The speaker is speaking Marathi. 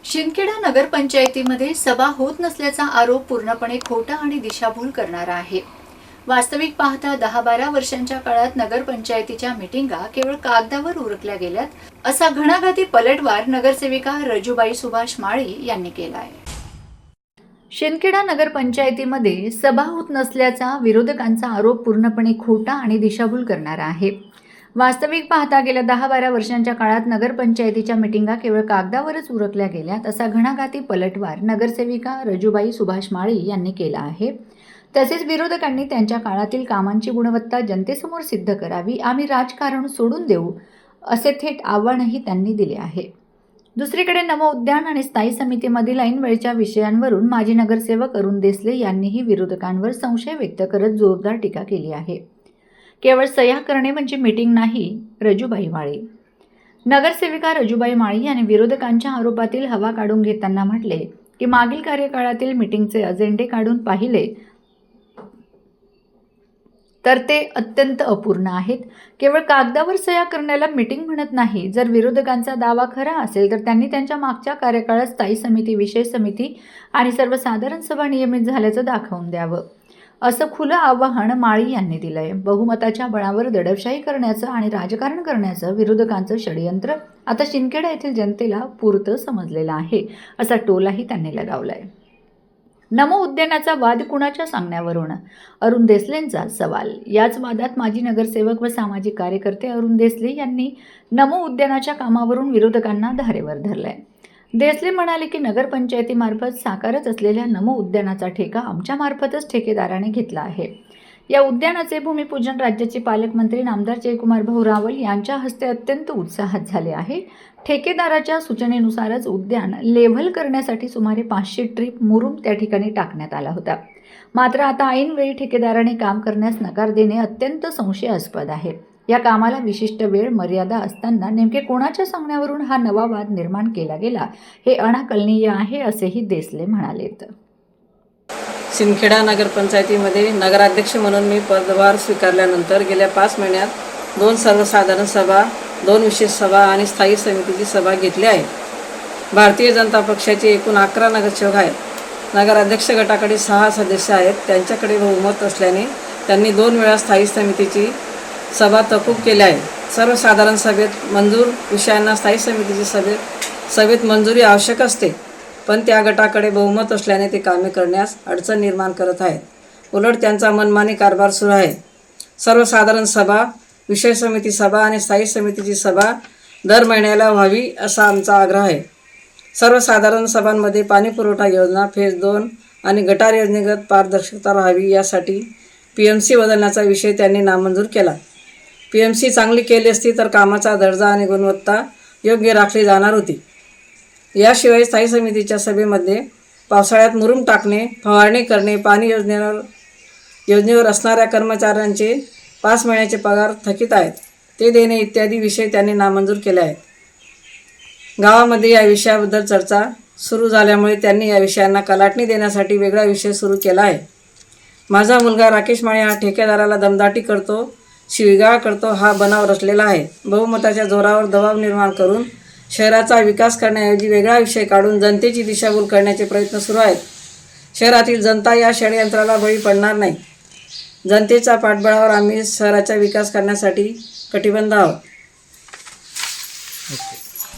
शिंदखेडा नगरपंचायतीमध्ये सभा होत नसल्याचा आरोप पूर्णपणे खोटा आणि दिशाभूल करणारा आहे। वास्तविक पाहता 10-12 वर्षांच्या काळात नगरपंचायतीच्या मीटिंगा केवळ कागदावर उरकल्या गेल्यात असा घणाघाती पलटवार नगरसेविका रजूबाई सुभाष माळी यांनी केला आहे। शिंदखेडा नगरपंचायतीमध्ये सभा होत नसल्याचा विरोधकांचा आरोप पूर्णपणे खोटा आणि दिशाभूल करणारा आहे। वास्तविक पाहता गेल्या 10-12 वर्षांच्या काळात नगरपंचायतीच्या मीटिंगा केवळ कागदावरच उरकल्या गेल्यात असा घणाघाती पलटवार नगरसेविका रजूबाई सुभाष माळी यांनी केला आहे। तसेच विरोधकांनी त्यांच्या काळातील कामांची गुणवत्ता जनतेसमोर सिद्ध करावी, आम्ही राजकारण सोडून देऊ असे थेट आव्हानही त्यांनी दिले आहे। दुसरीकडे नमो उद्यान आणि स्थायी समितीमधील ऐनवेळच्या विषयांवरून माजी नगरसेवक अरुण देसले यांनीही विरोधकांवर संशय व्यक्त करत जोरदार टीका केली आहे। केवळ सह्या करणे म्हणजे मीटिंग नाही, रजूबाई माळी। नगरसेविका रजूबाई माळी यांनी विरोधकांच्या आरोपातील हवा काढून घेताना म्हटले की मागील कार्यकाळातील मीटिंगचे अजेंडे काढून पाहिले तर ते अत्यंत अपूर्ण आहेत। केवळ कागदावर सह्या करण्याला मीटिंग म्हणत नाही। जर विरोधकांचा दावा खरा असेल तर त्यांनी त्यांच्या मागच्या कार्यकाळात स्थायी समिती, विशेष समिती आणि सर्वसाधारण सभा नियमित झाल्याचं दाखवून द्यावं, असं खुलं आवाहन माळी यांनी दिलंय। बहुमताच्या बळावर दडपशाही करण्याचं आणि राजकारण करण्याचं विरोधकांचं षडयंत्र आता शिंदखेडा येथील जनतेला पुरतं समजलेलं आहे, असा टोलाही त्यांनी लगावलाय। नमो उद्यानाचा वाद कुणाच्या सांगण्यावरून? अरुण देसलेंचा सवाल। याच वादात माजी नगरसेवक व सामाजिक कार्यकर्ते अरुण देसले यांनी नमो उद्यानाच्या कामावरून विरोधकांना धारेवर धरलंय। देसले म्हणाले की नगरपंचायतीमार्फत साकारत असलेल्या नमो उद्यानाचा ठेका आमच्यामार्फतच ठेकेदाराने घेतला आहे। या उद्यानाचे भूमिपूजन राज्याचे पालकमंत्री नामदार जयकुमार भाऊ रावल यांच्या हस्ते अत्यंत उत्साहात झाले आहे। ठेकेदाराच्या सूचनेनुसारच उद्यान लेव्हल करण्यासाठी सुमारे 500 ट्रिप मुरुम त्या ठिकाणी टाकण्यात आला होता। मात्र आता ऐनवेळी ठेकेदाराने काम करण्यास नकार देणे अत्यंत संशयास्पद आहे। या कामाला विशिष्ट वेळ मर्यादा असताना नेमके कोणाच्या सांगण्यावरून हा नवा वाद निर्माण केला गेला हे अनाकलनीय आहे, असेही देसले म्हणालेत। शिंदखेडा नगरपंचायतीमध्ये नगराध्यक्ष म्हणून मी पदभार स्वीकारल्यानंतर गेल्या 5 महिन्यात 2 सर्वसाधारण सभा, 2 विशेष सभा आणि स्थायी समितीची सभा घेतली आहे। भारतीय जनता पक्षाचे एकूण 11 नगरसेवक आहेत। नगराध्यक्ष गटाकडे 6 सदस्य आहेत। त्यांच्याकडे बहुमत असल्याने त्यांनी 2 वेळा स्थायी समितीची सभा तहकूब केली आहे। सर्वसाधारण सभेत मंजूर विषयांना स्थायी समितीची सभेत मंजुरी आवश्यक असते, पण त्या गटाकडे बहुमत असल्याने ते कामे करण्यास अडचण निर्माण करत आहेत। उलट त्यांचा मनमानी कारभार सुरू आहे। सर्वसाधारण सभा, विशेष समिती सभा आणि स्थायी समितीची सभा दर महिन्याला व्हावी असा आमचा आग्रह आहे। सर्वसाधारण सभांमध्ये पाणीपुरवठा योजना फेज 2 आणि गटार योजनेगत पारदर्शकता राहावी यासाठी PMC बदलण्याचा विषय त्यांनी नामंजूर केला। PMC चांगली केली असती तर कामाचा दर्जा आणि गुणवत्ता योग्य राखली जाणार होती। याशिवाय स्थायी समितीच्या सभेमध्ये पावसाळ्यात मुरुम टाकणे, फवारणी करणे, पाणी योजनेवर असणाऱ्या कर्मचाऱ्यांचे 5 महिन्याचे पगार थकीत आहेत ते देणे इत्यादी विषय त्यांनी नामंजूर केले आहेत। गावामध्ये या विषयाबद्दल चर्चा सुरू झाल्यामुळे त्यांनी या विषयांना कलाटणी देण्यासाठी वेगळा विषय सुरू केला आहे। माझा मुलगा राकेश माळी हा ठेकेदाराला दमदाटी करतो, शिवीगाळ करतो हा बनाव रचलेला आहे। बहुमताच्या जोरावर दबाव निर्माण करून शहराचा विकास करण्याऐवजी वेगळा विषय काढून जनतेची दिशाभूल करण्याचे प्रयत्न सुरू आहेत। शहरातील जनता या षडयंत्राला बळी पडणार नाही। जनतेच्या पाठबळावर आम्ही शहराचा विकास करण्यासाठी कटिबद्ध आहोत।